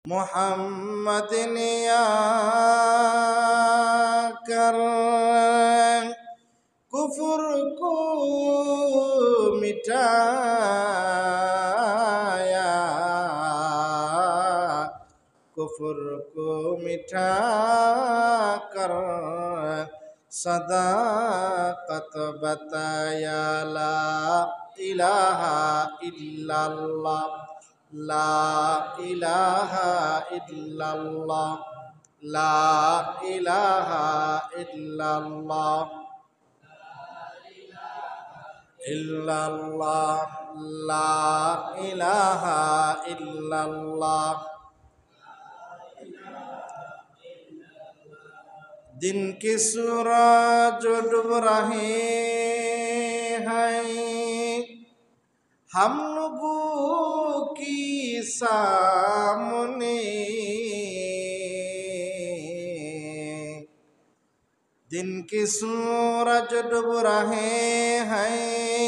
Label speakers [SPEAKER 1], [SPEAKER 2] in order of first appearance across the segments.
[SPEAKER 1] मोहम्मद कर कुफ्र को मिटाया, कुफ्र को मिटा कर सदाकत बताया। ला इलाहा इल्लल्लाह, ला इलाहा इल्लल्लाह, ला इलाहा इल्लल्लाह, इल्लल्लाह, ला इलाहा इल्लल्लाह। दिन के सूरज डूब रहे हैं हम लोगों की सामने, दिन के सूरज डूब रहे हैं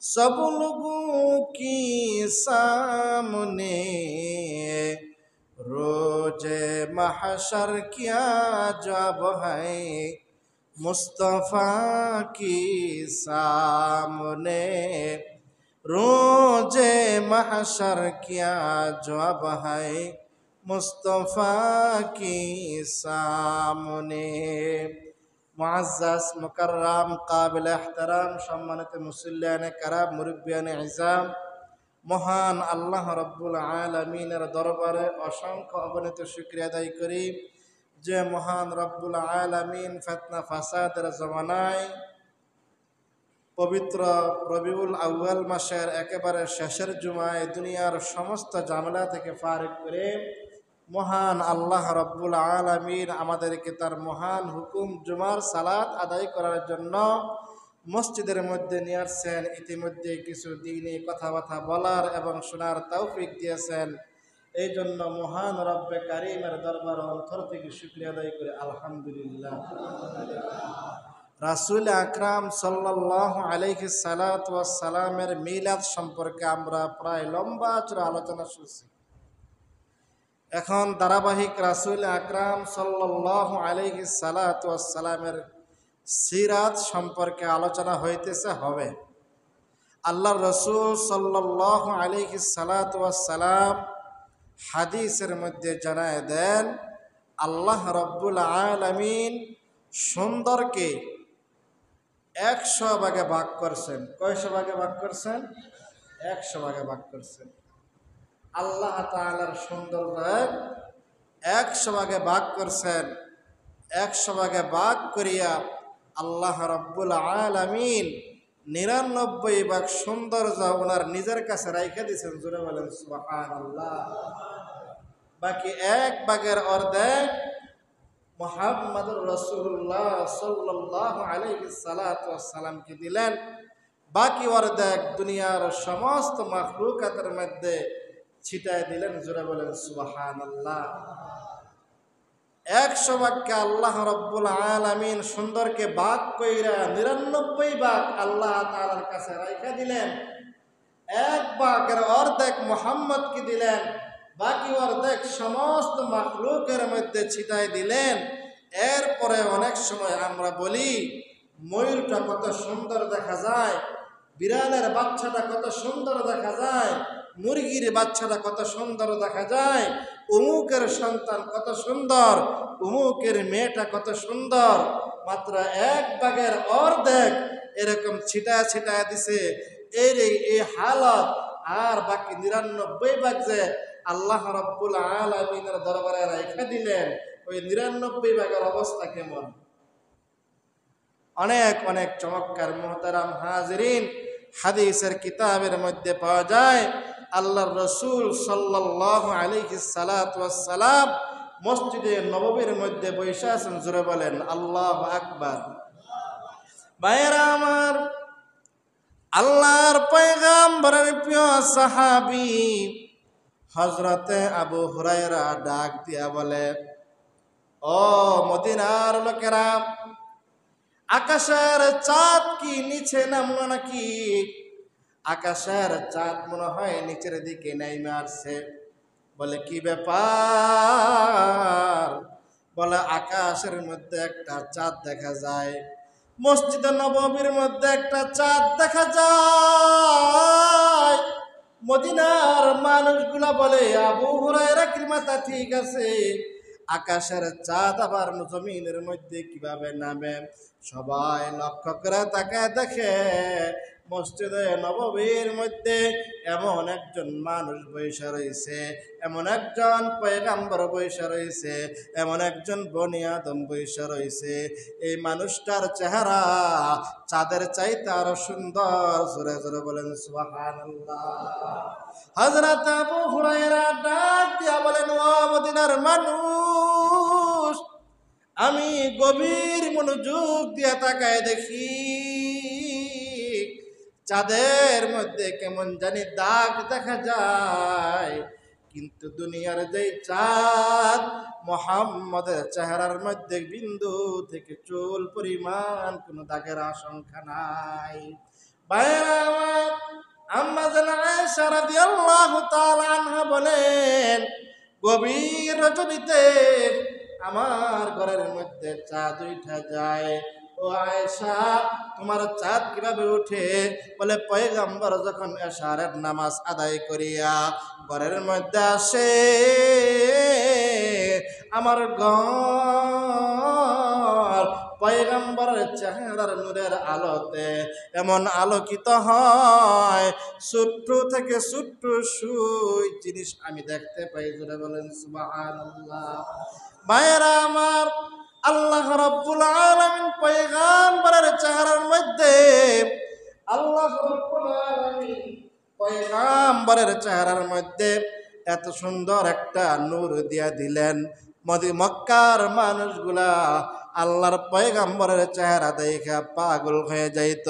[SPEAKER 1] सब लोगों की सामने। रोज़े महशर क्या जब है मुस्तफ़ा की सामने, रोज़े महशर क्या जब है मुस्तफ़ा की सामने। मुअज़्ज़ज़ मुकर्रम काबिल एहतराम सम्मानित मुसल्लियान किराम मुरब्बियान इज़ाम, মহান আল্লাহ রব্বুল আলামিনের দরবারে অসংখ্য অগণিত শুকরিয়া আদায় করি যে মহান রব্বুল আলামিন ফিতনা ফাসাদের জমানায় পবিত্র রবিউল আউয়াল মাসের একেবারে শেষের জুমায় দুনিয়ার সমস্ত ঝামেলা থেকে ফারিগ করে মহান আল্লাহ রব্বুল আলামিন আমাদেরকে তার মহান হুকুম জুমার সালাত আদায় করার জন্য মসজিদের মধ্যে নিয়ে আসছেন। ইতিমধ্যে কিছু দিনে কথাবার্তা বলার এবং শোনার তৌফিক দিয়েছেন। এই জন্য মহান রব্বে কারিমের দরবার অন্তর থেকে শুকরিয়া আদায় করে আলহামদুলিল্লাহ। রাসূল আকরাম সাল্লাল্লাহু আলাইহি সাল্লাতু ওয়াস সালামের মিলাদ সম্পর্কে আমরা প্রায় লম্বা চড়া আলোচনা শুনছি। এখন ধারাবাহিক রাসূল আকরাম সাল্লাল্লাহু আলাইহি সাল্লাতু ওয়াস সালামের সিরাত সম্পর্কে আলোচনা হইতেছে হবে। আল্লাহর রাসূল সাল্লাল্লাহু আলাইহি সাল্লাতু ওয়াস সালাম হাদিসের মধ্যে জানায় দেন আল্লাহ রব্বুল আলামিন সুন্দরকে 100 ভাগে ভাগ করছেন। কয়শো ভাগে ভাগ করছেন? 100 ভাগে ভাগ করছেন। আল্লাহ তাআলার সৌন্দর্য 100 ভাগে ভাগ করছেন। 100 ভাগে ভাগ করিয়া আল্লাহ রব্বুল আলামিন 99 ভাগ সৌন্দর্য ওনার নিজের কাছে রাইখা দিয়েছেন। জোরে বলেন সুবহানাল্লাহ। বাকি 1 ভাগের অর্ধেক মুহাম্মদুর রাসূলুল্লাহ সাল্লাল্লাহু আলাইহি সাল্লাতু ওয়াস সালামকে দিলেন। বাকি অর্ধেক দুনিয়ার সমস্ত মাখলুকাতের মধ্যে ছিটায় দিলেন। জোরে বলেন সুবহানাল্লাহ। 100 ভাগকে আল্লাহ রব্বুল আলামিন সুন্দরকে ভাগ কইরা 99 ভাগ আল্লাহ তাআলার কাছে রাইখা দিলেন। 1 ভাগের অর্ধেক মুহাম্মদকে দিলেন, বাকি অর্ধেক সমস্ত মাখলুকের মধ্যে ছিটায় দিলেন। এরপরে অনেক সময় আমরা বলি ময়ূরটা কত সুন্দর দেখা যায়, বিড়ালের বাচ্চাটা কত সুন্দর দেখা যায়, মুরগির বাচ্চাটা কত সুন্দর দেখা যায়, উমুকের সন্তান কত সুন্দর, উমুকের মেয়েটা কত সুন্দর। মাত্র 1 ভাগের অর্ধেক এরকম ছিটায় ছিটায় দিছে। এই হালত। আর বাকি 99 ভাগ যে আল্লাহ রব্বুল আলামিনের দরবারে রাইখা দিলেন, ওই 99 ভাগের অবস্থা কেমন? অনেক অনেক চমৎকার। মুহতারাম হাজিরিন, হাদিসের কিতাবের মধ্যে পাওয়া যায় আল্লাহর রাসূল সাল্লাল্লাহু আলাইহি সাল্লাতু ওয়াস সালাম মসজিদে নববীর মধ্যে বসে আছেন। জোরে বলেন আল্লাহু আকবার। ভাইরা আমার, আল্লাহর পয়গম্বরের প্রিয় সাহাবী হযরতে আবু হুরায়রা ডাক দিয়া বলে, ও মদিনার লোকেরা, আকাশের চাঁদ কি নিচে নামলো নাকি? আকাশের চাঁদ মনে হয় নিচের দিকে নেমে আসছে। বলে কি ব্যাপার? বলে আকাশের মধ্যে একটা চাঁদ দেখা যায়, মসজিদে নববীর মধ্যে একটা চাঁদ দেখা যায়। মদিনার মানুষগুলা বলে আবু হুরায়রা কি মাথা ঠিক আছে? আকাশের চাঁদ আবার জমিনের মধ্যে কিভাবে নামে? সবাই লক্ষ্য করে তাকায় দেখে মসজিদে নববীর মধ্যে এমন একজন মানুষ বৈশা রয়েছে, এমন একজন পয়গাম্বর বৈশা রয়েছে, এমন একজন বনি আদম বৈশা রয়েছে। এই মানুষটার চেহারা চাঁদের চাইতে আরো সুন্দর। জোরে জোরে বলেন সুবহানাল্লাহ। হযরত আবু হুরায়রা ডাক দিয়া বলেন, ও মদিনার মানুষ, আমি গভীর মনোযোগ দিয়া তাকায় দেখি চাঁদের মধ্যে কেমন জানি দাগ দেখা যায়, কিন্তু দুনিয়ার যেই চাঁদ, মুহাম্মদের চেহারার মধ্যে বিন্দু থেকে চুল পরিমাণ কোনো দাগের আশঙ্কা নাই। ভাইরা আমার, আম্মা জান আয়েশা রাদিয়াল্লাহু তাআলা আনহা বলেন, গভীর রজনীতে আমার ঘরের মধ্যে চাঁদ উঠা যায়। ও আয়েশা, তোমার চাঁদ কিভাবে উঠে? বলে পয়গম্বর যখন এশারের নামাজ আদায় করিয়া ঘরের মধ্যে আসে, আমার ঘর পয়গম্বরের চেহারার নূরের আলোতে এমন আলোকিত হয়, ছোট্ট থেকে ছোট্ট সুই জিনিস আমি দেখতে পাই। জোরে বলেন সুবহানাল্লাহ। মায়েরা আমার, আল্লাহ রাব্বুল আলামিন পয়গম্বরের চেহারার মধ্যে, আল্লাহ রাব্বুল আলামিন পয়গম্বরের চেহারার মধ্যে এত সুন্দর একটা নূর দিয়া দিলেন, মক্কার মানুষগুলা আল্লাহর পয়গম্বরের চেহারা দেখে পাগল হয়ে যাইত।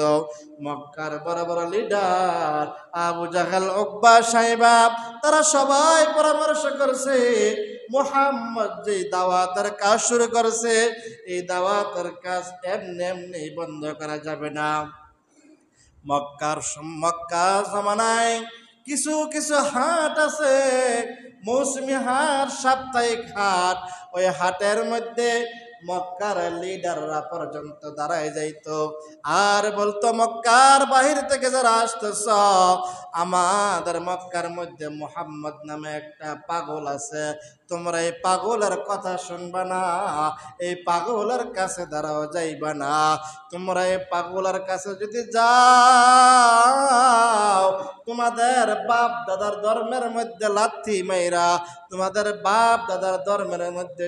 [SPEAKER 1] মক্কার বড় বড় লিডার আবু জাহেল, উকবা, সাইবা, তারা সবাই পরামর্শ করছে মুহাম্মদ যে দাওয়াতের কাজ শুরু করছে, এই দাওয়াতের কাজ এমনি এমনি বন্ধ করা যাবে না। মক্কা জামানায় কিছু কিছু হাট আছে, মৌসুমি হাট, সাপ্তাহিক হাট। ওই হাটের মধ্যে মক্কার লিডাররা পর্যন্ত দাঁড়ায় যাইতো আর বলতো, মক্কার বাহির থেকে যারা আসতেছ, আমাদের মক্কার মধ্যে মুহাম্মদ নামে একটা পাগল আছে, তোমরা এই পাগলের কথা শুনবা না, এই পাগলের কাছে দাঁড়াও যাইবা না। তোমরা এই পাগলের কাছে যদি যাও, তোমাদের বাপ দাদার ধর্মের মধ্যে লাথি মাইরা, তোমাদের বাপ দাদার ধর্মের মধ্যে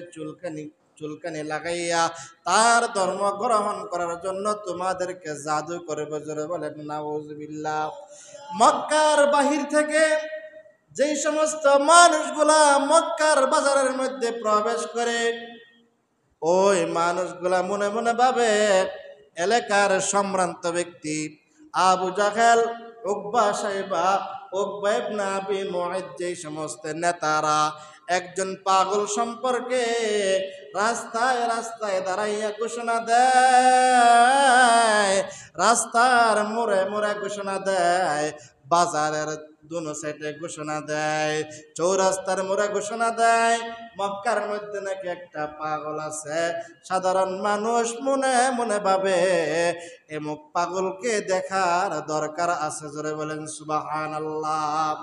[SPEAKER 1] চুলকানি লাগাইয়া তার ধর্ম গ্রহণ করার জন্য তোমাদেরকে জাদু করবে। জোরে বলেন নাউজুবিল্লাহ। মক্কার বাহির থেকে যেই সমস্ত মানুষগুলা মক্কার বাজারের মধ্যে প্রবেশ করে, ওই মানুষগুলা মনে মনে ভাবে এলাকার সম্ভ্রান্ত ব্যক্তি আবু জাহেল, উকবা, সাইবা, উকবা ইবনে আবি মুআইদ, যেই সমস্ত নেতারা একজন পাগল সম্পর্কে রাস্তায় রাস্তায় দাঁড়াইয়া ঘোষণা দেয়, রাস্তার মোড়ে মোড়ে ঘোষণা দেয়, বাজারের দুনো সাইডে ঘোষণা দেয়, চৌরাস্তার মোড়ে ঘোষণা দেয়, মক্কার মধ্যে নাকি একটা পাগল আছে। সাধারণ মানুষ মনে মনে ভাবে এমুক পাগলকে দেখার দরকার আছে। জোরে বলেন সুবহানাল্লাহ।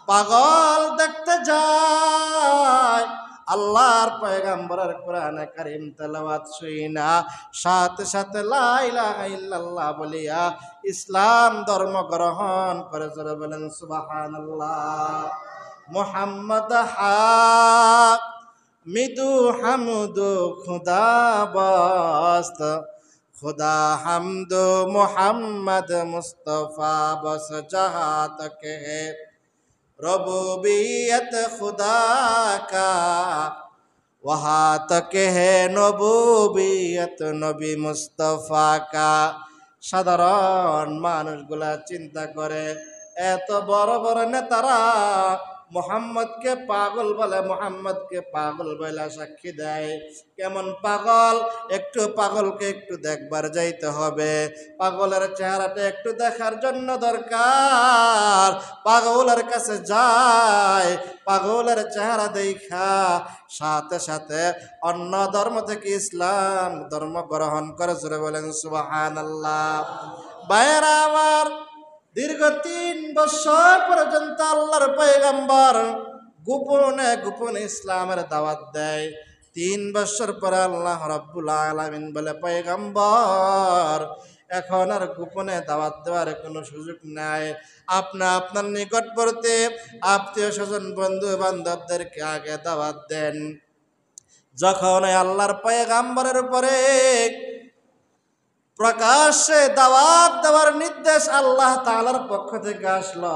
[SPEAKER 1] পাগল দেখতে যায়, আল্লাহর পয়গম্বরের কোরআনে কারীম তেলাওয়াত শুইনা সাথে সাথে লা ইলাহা ইল্লাল্লাহ বলিয়া ইসলাম ধর্ম গ্রহণ করে। জোরে বলেন সুবহানাল্লাহ। মুহাম্মদ মিদু হামদু খুদা বাস্ত, खुदा हमद मोहम्मद मुस्तफ़ा बस जहाँ तक है, रबूबियत खुदा का वहाँ तक है, नबूबियत नबी मुस्तफ़ा का। সাধারণ মানুষগুলা চিন্তা করে, এত বড় বড় নেতারা মোহাম্মদকে পাগল বলে, মোহাম্মদকে পাগল বলে সাক্ষী দেয়। কেমন পাগল? একটু পাগলকে একটু দেখবার যাইতে হবে, পাগলের চেহারাটা একটু দেখার জন্য দরকার। পাগলের কাছে যায়, পাগলের চেহারা দেখা সাথে সাথে অন্য ধর্ম থেকে ইসলাম ধর্ম গ্রহণ করে। জোরে বলেন সুবহানাল্লাহ। ভাইয়েরা আমার, দীর্ঘ 3 বছর পর্যন্ত আল্লাহর পয়গম্বর গোপনে গোপনে ইসলামের দাওয়াত দেয়। 3 বছর পরে আল্লাহ রাব্বুল আলামিন বলে, পয়গম্বর এখন আর গোপনে দাওয়াত দেওয়ার কোনো সুযোগ নাই। আপনার নিকটবর্তী আত্মীয় স্বজন বন্ধু বান্ধবদেরকে আগে দাওয়াত দেন। যখন আল্লাহর পয়গম্বরের উপরে প্রকাশ্যে দাওয়াত দেওয়ার নির্দেশ আল্লাহ তাআলার পক্ষ থেকে আসলো,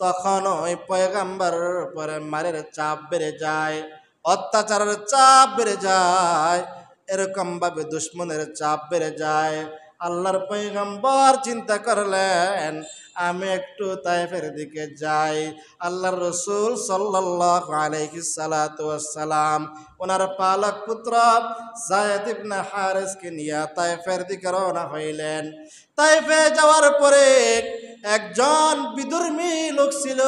[SPEAKER 1] তখন ওই পয়গম্বরের উপরে মারের চাপ বেড়ে যায়, অত্যাচারের চাপ বেড়ে যায়, এরকম ভাবে দুশ্মনের চাপ বেড়ে যায়। আল্লাহর পয়গম্বর চিন্তা করলেন, আমি একটু তায়েফের দিকে যাই। আল্লাহর রাসূল সাল্লাল্লাহু আলাইহি সাল্লাতু ওয়াসসালাম ওনার পালক পুত্র যায়েদ ইবনে হারিসকে নিয়ে তায়েফের দিকে রওনা হইলেন। তায়েফে যাওয়ার পরে একজন বিধর্মী লোক ছিল,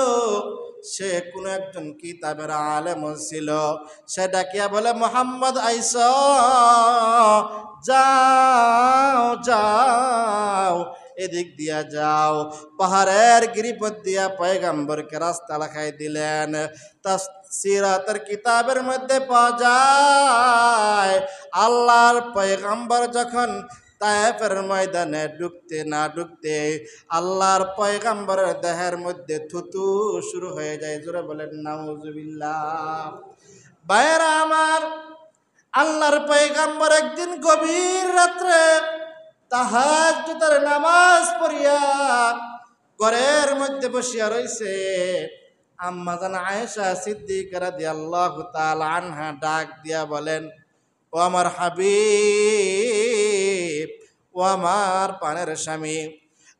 [SPEAKER 1] সে কোন একজন কিতাবের আলেম ছিল। সে ডাকিয়া বলে, মুহাম্মদ আইসা, যাও যাও, এদিক দিয়া যাও। পাহাড়ের গিরিপথ দিয়া পয়গম্বরকে রাস্তা দেখাই দিলেন। তাফসীরাতের কিতাবের মধ্যে পাওয়া যায়, আল্লাহর পয়গম্বর যখন তায়েফের ময়দানে ঢুকতে আল্লাহর পয়গম্বরের দেহের মধ্যে থুতু শুরু হয়ে যায়। জোরে বলেন নাউজুবিল্লাহ। ভাইয়েরা আমার, আল্লাহর পয়গম্বর একদিন গভীর রাত্রে তাহাজ্জুদের নামাজ পড়িয়া ঘরের মধ্যে বসিয়া রইছে। আম্মা জান আয়েশা সিদ্দিকা রাদিয়াল্লাহু তাআলা আনহা ডাক দিয়া বলেন, ও আমার হাবিব, ও আমার প্রাণের স্বামী,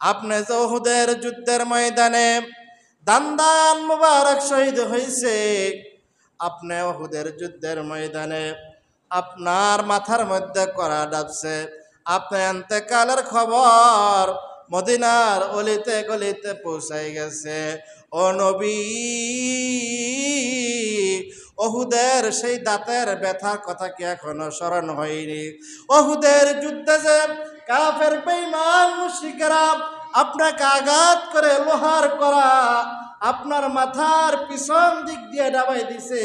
[SPEAKER 1] আপনি যে উহুদের যুদ্ধের ময়দানে দান্দান মুবারক শহীদ হইছে, আপনি উহুদের যুদ্ধের ময়দানে আপনার মাথার মধ্যে করা ডাবছে, আপনার ইন্তেকালের খবর মদিনার অলিতে গলিতে পৌঁছাই গেছে। ও নবী, উহুদের সেই দাঁতের ব্যথার কথা কি এখনো স্মরণ হয়নি? উহুদের যুদ্ধে যে কাফের বেঈমান মুশরিকেরা আপনাকে আঘাত করে লোহার করা আপনার মাথার পিছন দিক দিয়ে ডাবাই দিছে,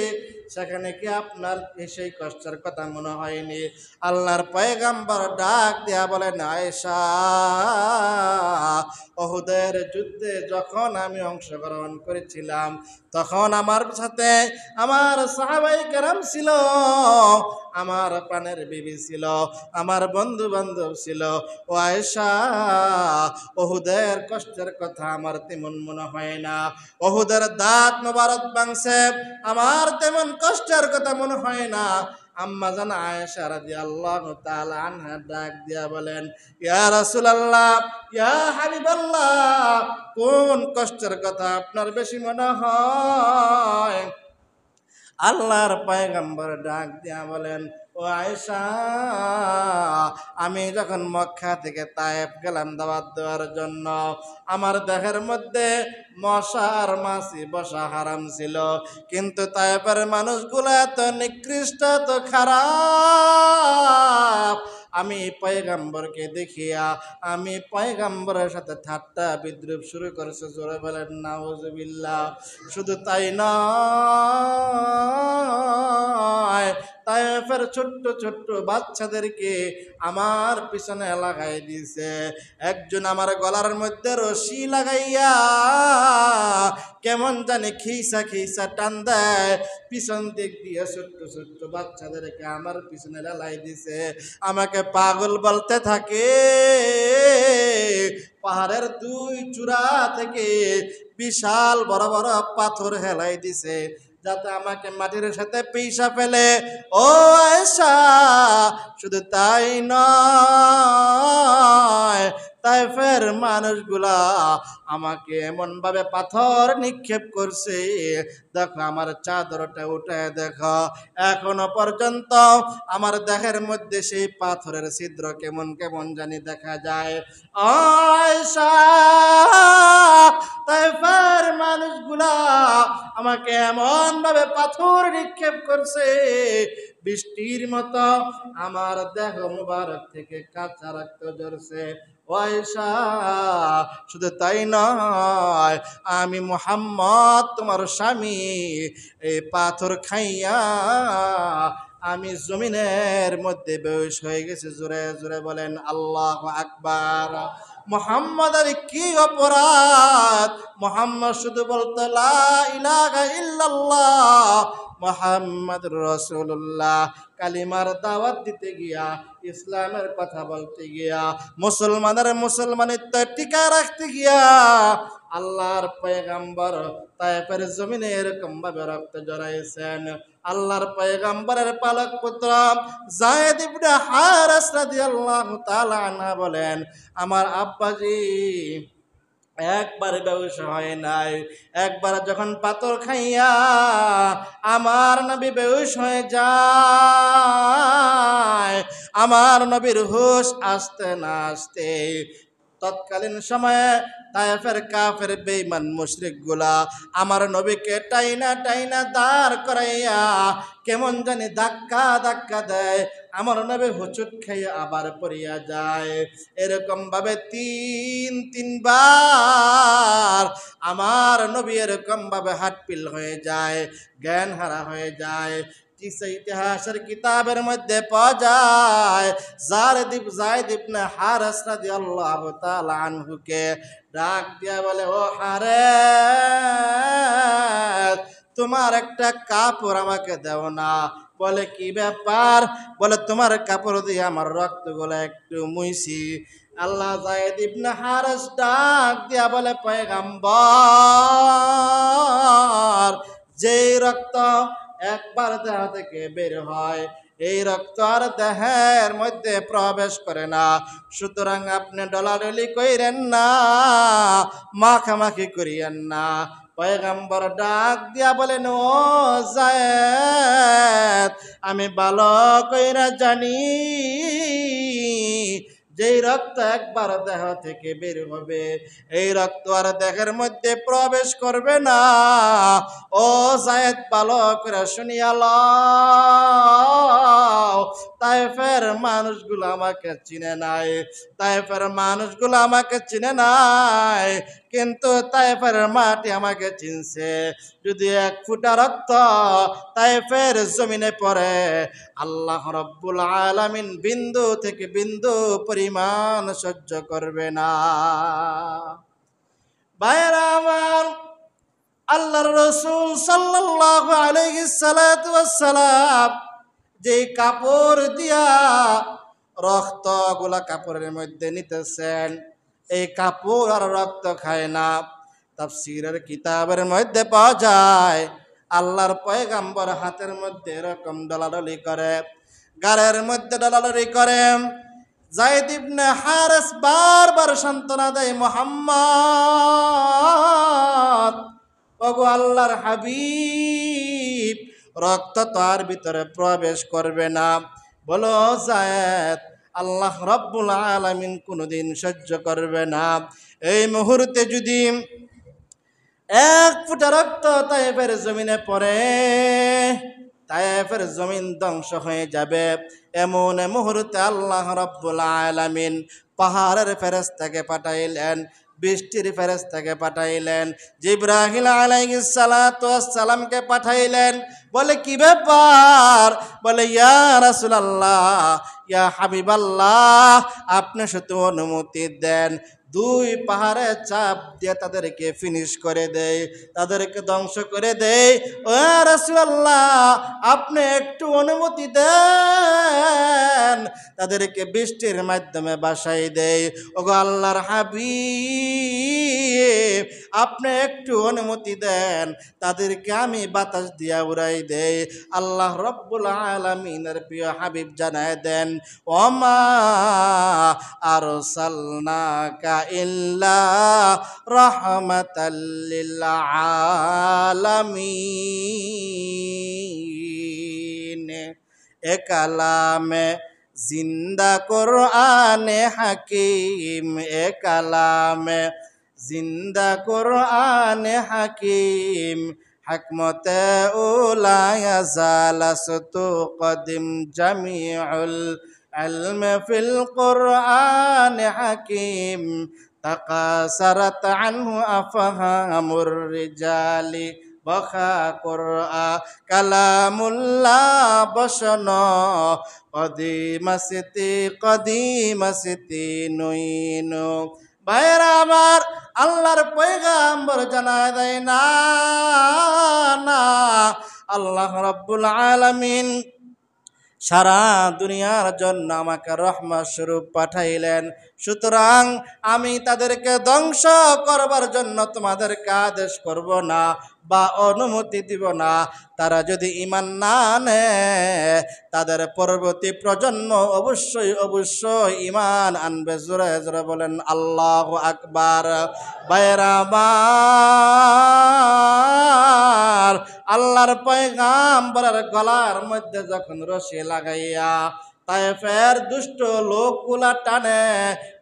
[SPEAKER 1] সেখানে কি আপনার সেই কষ্টের কথা মনে হয়নি? আল্লাহর পয়গম্বর ডাক দিয়া বলেন, আয়েশা, উহুদের যুদ্ধে যখন আমি অংশগ্রহণ করেছিলাম, তখন আমার সাথে আমার সাহাবায়ে কেরাম ছিল, আমার প্রাণের বিবি ছিল, আমার বন্ধু বান্ধব ছিল। ও আয়েশা, উহুদের কষ্টের কথা আমার তেমন মনে হয় না। উহুদের দাঁত মোবারক ভাঙছে, আমার তেমন কষ্টের কথা মনে হয় না। আম্মা জান আয়েশা রাদিয়াল্লাহু তাআলা আনহা ডাক দিয়া বলেন, ইয়া রাসূলুল্লাহ, ইয়া হাবিবাল্লাহ, কোন কষ্টের কথা আপনার বেশি মনে হয়? আল্লাহর পয়গম্বর ডাক দিয়া বলেন, ও আয়েশা, আমি যখন মক্কা থেকে তায়েফ গেলাম দাওয়াত দেওয়ার জন্য, আমার দেহের মধ্যে মশা আর মাছি বসা হারাম ছিল, কিন্তু তায়েফের মানুষগুলো এত নিকৃষ্ট, এত খারাপ, আমি পয়গম্বরকে দেখিয়া আমি পয়গম্বরের সাথে ঠাট্টা বিদ্রুপ শুরু করেছে। জোরে বলেন নাউজুবিল্লাহ। শুধু তাই নয়, তায়েফের ছোট্ট ছোট্ট বাচ্চাদেরকে আমার পিছনে লাগাই দিছে। একজন আমার গলার মধ্যে রশি লাগাইয়া কেমন জানি খিসা খিসা টান দেয়, পিছন দিক দিয়ে ছোট্ট ছোট্ট বাচ্চাদেরকে আমার পিছনে লাই দিছে, আমাকে পাগল বলতে থাকে। পাহাড়ের 2 চূড়া থেকে বিশাল বড় বড় পাথর হেলাই দিছে, যাতে আমাকে মাটির সাথে পিষা ফেলে। ও আয়েশা, শুধু তাই নয়, তায়েফের মানুষগুলা আমাকে এমন ভাবে পাথর নিক্ষেপ করছে, দেখো আমার চাদরটা উঠে দেখো, এখনো পর্যন্ত আমার দেহের মধ্যে সেই পাথরের ছিদ্র কেমন কেমন জানি দেখা যায়। আয়েশা, তায়েফের মানুষগুলা আমাকে এমন ভাবে পাথর নিক্ষেপ করছে, বৃষ্টির মতো আমার দেহ মুবারক থেকে কাঁচা রক্ত ঝরছে। আয়েশা, শুধু তাই নয়, আমি মুহাম্মদ তোমার স্বামী, এই পাথর খাইয়া আমি জমিনের মধ্যে বেহুশ হয়ে গেছি। জোরে জোরে বলেন আল্লাহু আকবার। মুহাম্মদের কি অপরাধ? মুহাম্মদ শুধু বলতো লা ইলাহা ইল্লাল্লাহ মুহাম্মাদুর রাসূলুল্লাহ। কালিমার দাওয়াত দিতে গিয়া, ইসলামের কথা বলতে গিয়া, মুসলমানের মুসলমানিত্ব টিকা রাখতে গিয়া আল্লাহর পয়গম্বর তায়েফের জমিনে এরকম ভাবে রক্ত জড়াইছেন। আল্লাহর পয়গম্বরের পালক পুত্র যায়েদ ইবনে হারেস রাদিয়াল্লাহু তাআলা আনহু বলেন, আমার আব্বাজি একবার বেহুশ হয় নাই, একবার যখন পাথর খাইয়া আমার নবী বেহুশ হয়ে যায়, আমার নবীর হুশ আসতে না আসতে তৎকালীন সময়ে তায়েফের কাফের বেঈমান মুশরিক গুলা আমার নবীকে টাইনা টাইনা দাঁড় করাইয়া কেমন জানি ধাক্কা ধাক্কা দেয়, আমার নবী হুচুট খেয়ে আবার পড়িয়া যায়। এরকম ভাবে তিনবার আমার নবী এরকম ভাবে হাটপিল হয়ে যায়, জ্ঞান হারা হয়ে যায়। ইতিহাসের কিতাবের মধ্যে পাওয়া যায়, যায়েদ ইবনে হারেস রাদিয়াল্লাহু তাআলা আনহুকে ডাক দিয়া বলে, ও হারেস, তোমার একটা কাপড় আমাকে দাও না। বলে, কি ব্যাপার? বলে, তোমার কাপড় দিয়ে আমার রক্তগুলো একটু মুইছি। আল্লাহ যায়েদ ইবনে হারেস ডাক দিয়া বলে, পয়গম্বর, যেই রক্ত একবার দেহ থেকে বের হয়, এই রক্ত আর দেহের মধ্যে প্রবেশ করে না, সুতরাং আপনি ডলাডলি কইরেন না, মাখামাখি করিয়েন না। পয়গম্বর ডাক দিয়া বলেন, ও যায়েদ, আমি ভালো কইরা জানি যেই রক্ত একবার দেহ থেকে বের হবে, এই রক্ত আর দেহের মধ্যে প্রবেশ করবে না। ও যায়েদ, ভালো করে শুনিয়া লও, তায়েফের মানুষগুলো আমাকে চিনে নাই, তায়েফের মানুষগুলো আমাকে চিনে নাই, কিন্তু তায়েফের মাটি আমাকে চিনছে। যদি এক ফুটা রক্ত তায়েফের জমিনে পড়ে, আল্লাহ রাব্বুল আলামিন বিন্দু থেকে বিন্দু পরিমাণ সহ্য করবে না। ভাইরা আমার, আল্লাহর রাসূল সাল্লাল্লাহু আলাইহি সাল্লাতু ওয়াসসালাম যে কাপড় দিয়া রক্তগুলা কাপড়ের মধ্যে নিতেছেন, এই কাপড় আর রক্ত খায় না। তাফসীরের কিতাবের মধ্যে পাওয়া যায়, আল্লাহর পয়গম্বর হাতের মধ্যে এরকম ডলাডলি করে, গাড়ের মধ্যে ডলাডলি করে। যায়েদ ইবনে হারেস বারবার সান্ত্বনা দেয়, মুহাম্মদ, ওগো আল্লাহর হাবিব, রক্ত তো আর ভিতরে প্রবেশ করবে না। বলো যায়েদ, আল্লাহ রাব্বুল আলামিন কোনদিন সহ্য করবে না। এই মুহূর্তে যদি এক ফুটা রক্ত তায়েফের জমিনে পড়ে, তায়েফের জমিন ধ্বংস হয়ে যাবে। এমন মুহূর্তে আল্লাহ রাব্বুল আলামিন পাহাড়ের ফেরেশতাকে পাঠাইলেন, বৃষ্টির ফেরেশতাকে পাঠাইলেন, জিবরাইল আলাইহিস সালাতু ওয়াস সালামকে পাঠাইলেন। বলে, কি ব্যাপার? বলে, ইয়া রাসূলুল্লাহ, ইয়া হাবিবাল্লাহ, আপনি শুধু অনুমতি দেন, দুই পাহাড়ে চাপ দিয়ে তাদেরকে ফিনিশ করে দেয়, তাদেরকে ধ্বংস করে দেয়। ও রাসূলুল্লাহ, আপনি একটু অনুমতি দেন, তাদেরকে বৃষ্টির মাধ্যমে বাসায় দেয়। ওগো আল্লাহর হাবিব, আপনি একটু অনুমতি দেন, তাদেরকে আমি বাতাস দিয়া উড়াই দেই। আল্লাহ রব্বুল আলামিনের প্রিয় হাবিব জানায় দেন, ওমা আরসালনাকা ইল্লা রাহমাতাল লিল আলামিন। এ কালামে জিন্দা কোরআনে হাকিম, এ কালামে জিন্দা কোরআনে হাকিম, হিকমতে উলায়া জালাসতু কদিম জামিউল ইলম ফিল কোরআনে হাকিম, তাকাসারাত আনহু আফহামুর রিজালি বখা কোরআ কালামুল্লাহ বসন কদিমাসিতি নইনু। ভাইরা আমার, আল্লাহর পয়গাম্বর জানায় দেয় না, না, আল্লাহ রাব্বুল আলামিন সারা দুনিয়ার জন্য আমাকে রহমত স্বরূপ পাঠাইলেন। সুতরাং আমি তাদেরকে ধ্বংস করবার জন্য তোমাদেরকে আদেশ করব না বা অনুমতি দিব না। তারা যদি ঈমান না নেয়, তাদের পরবর্তী প্রজন্ম অবশ্যই অবশ্যই ঈমান আনবে। জোরে জোরে বলেন আল্লাহু আকবার। ভাইরা আমার, আল্লাহর পয়গাম্বরের গলার মধ্যে যখন রশি লাগাইয়া তায়েফের দুষ্ট লোকগুলা টানে,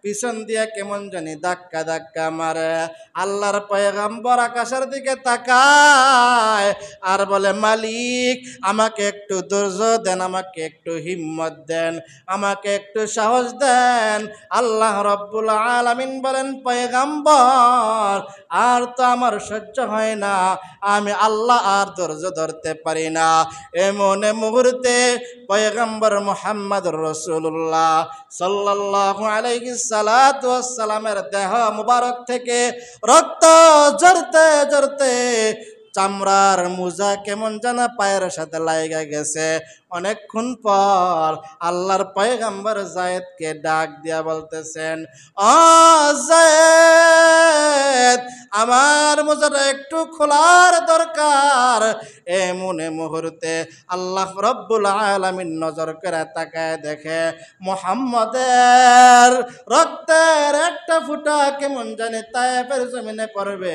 [SPEAKER 1] পিছন দিয়ে কেমন জানি ধাক্কা ধাক্কা মারে, আল্লাহর পয়গাম্বর আকাশের দিকে তাকায় আর বলে, মালিক আমাকে একটু ধৈর্য দেন, আমাকে একটু হিম্মত দেন, আমাকে একটু সাহস দেন। আল্লাহ রাব্বুল আলামিন বলেন, পয়গাম্বর আর তো আমার সহ্য হয় না, আমি আল্লাহ আর ধৈর্য ধরতে পারি না। এমন মুহূর্তে পয়গম্বর মুহাম্মদ রাসূলুল্লাহ সাল্লাল্লাহু আলাইহি সাল্লাতু ওয়াসসালামের দেহ মুবারক থেকে রক্ত ঝরতে ঝরতে চামড়ার মোজা কেমন যেন পায়ের সাথে লাগা গেছে। অনেকক্ষণ পর আল্লাহর পয়গম্বর যায়েদকে ডাক দিয়া বলতেছেন, ও যায়েদ, আমার মোজাটা একটু খোলার দরকার। এমন মুহূর্তে আল্লাহ রব্বুল আলামিন নজর করে তাকায় দেখে মুহাম্মদের রক্তের একটা ফুটা কেমন জানি তায়েফের জমিনে পড়বে।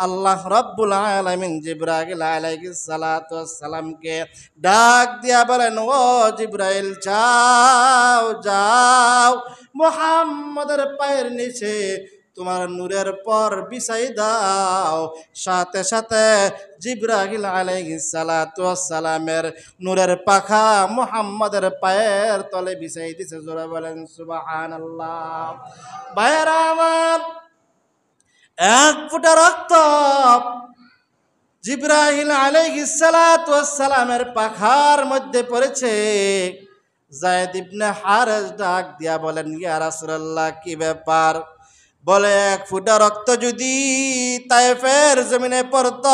[SPEAKER 1] আল্লাহ রব্বুল আলামিন জিবরাইল আলাইহিস সালাতু ওয়াস সালামকে ডাক দিয়া বলেন, ও জিবরাইল, যাও যাও, মুহাম্মদের পায়ের নিচে তোমার নূরের পর বিছাই দাও। সাথে সাথে জিবরাইল আলাইহিস সালাতু ওয়াস সালামের নূরের পাখা মুহাম্মদের পায়ের তলে বিছাই দিয়েছে। জোরে বলেন সুবহানাল্লাহ। ভাইরা আমার, এক ফোঁটা রক্ত জিবরাইল আলাইহিস সালাতু ওয়াস সালামের পাখার মধ্যে পড়েছে। যায়েদ ইবনে হারেস ডাক দিয়া বলেন, ইয়া রাসূলুল্লাহ, কি ব্যাপার? বলে, এক ফোঁটা রক্ত যদি তায়েফের জমিনে পড়ত,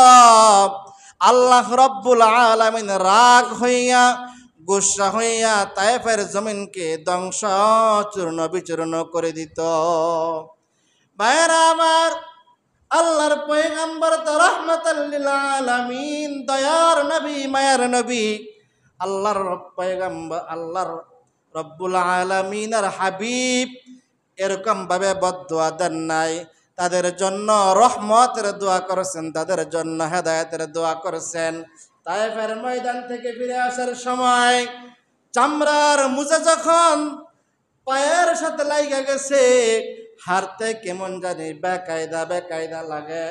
[SPEAKER 1] আল্লাহ রব্বুল আলামিন রাগ হইয়া গুসা হইয়া তায়েফের জমিনকে ধ্বংস চূর্ণ বিচূর্ণ করে দিত। ভাইরা আমার, আল্লাহর পয়গম্বর তো রাহমাতাল লিল আলামিন, দয়ার নবী, মায়ার নবী, আল্লাহর পয়গম্বর, আল্লাহর রব্বুল আলামিনের হাবিব এরকম ভাবে বদদুয়া দেন নাই। তাদের জন্য রহমতের দোয়া করেছেন, তাদের জন্য হেদায়েতের দোয়া করেছেন। তায়েফের ময়দান থেকে ফিরে আসার সময় চামড়ার মোজা যখন পায়ের সাথে লাগা গেছে, হারতে কেমন জানি বেকায়দা বেকায়দা লাগে।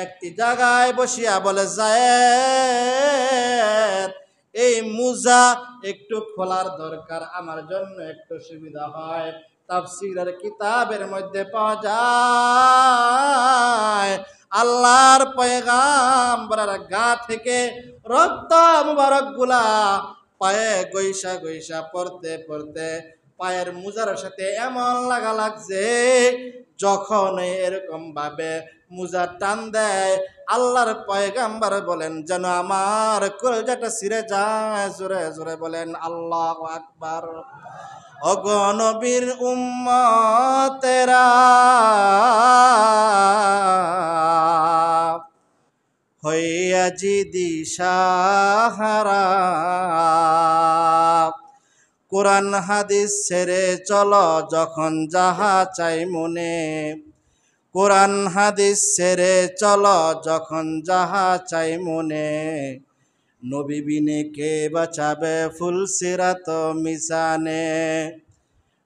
[SPEAKER 1] একটি জায়গায় বসিয়া বলে, যায়েদ, এই মোজা একটু খোলার দরকার, আমার জন্য একটু সুবিধা হয়। তাফসীরের কিতাবের মধ্যে পাওয়া যায়, আল্লাহর পয়গাম্বরের গা থেকে রক্ত মুবারক গুলা পায়ে গৈসা গৈসা পড়তে পড়তে পায়ের মুজার সাথে এমন লাগা লাগছে, যখন এরকম ভাবে মুজা টান দেয় আল্লাহর পয়গাম্বর বলেন যেন আমার কলজাটা ছিঁড়ে যায়। জোরে জোরে বলেন আল্লাহু আকবার। ওগো নবীর উম্মতেরা, হইয়া জিদি সাহারা, কোরআন হাদিস ছেড়ে চলো যখন যাহা চাই মনে, কোরআন হাদিস ছেড়ে চলো যখন যাহা চাই মনে, নবী বিনে কে বাঁচাবে ফুলসিরাত মিজানে,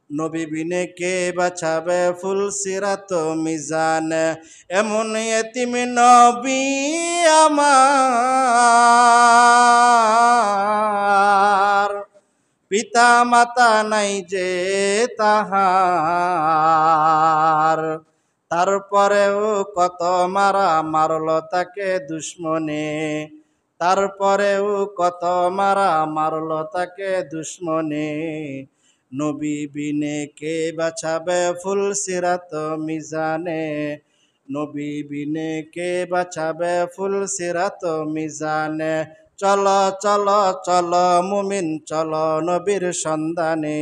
[SPEAKER 1] নবী বিনে কে বাঁচাবে ফুলসিরাত মিজানে। এমন এতিম নবী আমার, পিতা মাতা নাই যে তাহার, তারপরেও কত মারা মারল তাকে দুশ্মনে, তারপরেও কত মারা মারল তাকে দুশ্মনে, নবী বিনে কে বাঁচাবে ফুলসিরাত মিজানে, নবী বিনে কে বাঁচাবে ফুলসিরাত মিজানে। চলো চলো চলো মুমিন চলো নবীর সন্ধানে,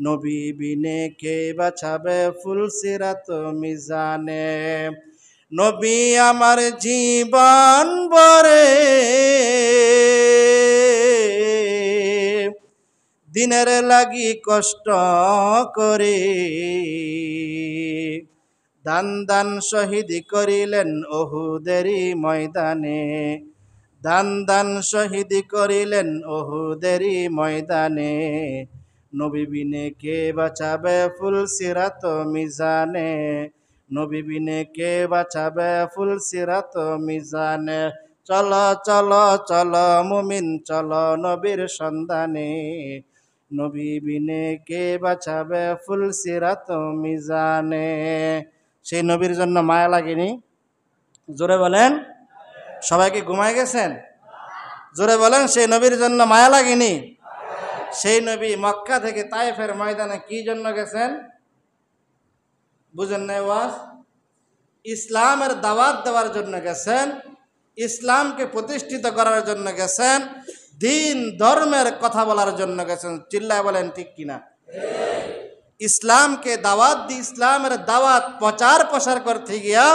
[SPEAKER 1] নবী বিনে কে বাঁচাবে ফুলসিরাত মিজানে। নবী আমার জীবন ভরে দিনের লাগি কষ্ট করে, দান দান শহীদ করিলেন ওহুদেরই ময়দানে, দান দান শহীদ করিলেন ওহুদেরই ময়দানে, নবী বিনে কে বাঁচাবে ফুলসিরাত মিজানে, নবী বিনে কে বাঁচাবে ফুলসিরাত মিজানে। চলো চলো চলো মুমিন চলো নবীর সন্ধানে, নবী বিনে কে বাঁচাবে ফুলসিরাত মিজানে। সেই নবীর জন্য মায়া লাগেনি? জোরে বলেন। সবাই কি ঘুমায় গেছেন? জোরে বলেন, সেই নবীর জন্য মায়া লাগেনি? সেই নবী মক্কা থেকে তায়েফের ময়দানে কি জন্য গেছেন? বুঝেন নাই ওয়াজ? ইসলামের দাওয়াত দেওয়ার জন্য গেছেন, ইসলামকে প্রতিষ্ঠিত করার জন্য গেছেন, দিন ধর্মের কথা বলার জন্য গেছেন। চিল্লায় বলেন ঠিক কিনা? ইসলামকে দাওয়াত দিয়ে ইসলামের দাওয়াত প্রচার প্রসার করতে গিয়া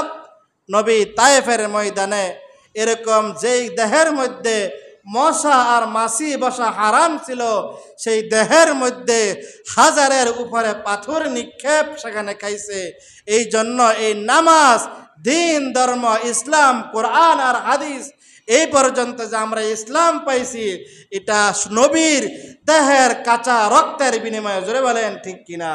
[SPEAKER 1] নবী তায়েফের ময়দানে এরকম যেই দেহের মধ্যে মশা আর মাছি বসা হারাম ছিল, সেই দেহের মধ্যে হাজারের উপরে পাথর নিক্ষেপ সেখানে খাইছে। এই জন্য এই নামাজ, দিন ধর্ম, ইসলাম, কোরআন আর হাদিস এই পর্যন্ত যে আমরা ইসলাম পাইছি, এটা নবীর দেহের কাঁচা রক্তের বিনিময়ে। জোরে বলেন ঠিক কিনা?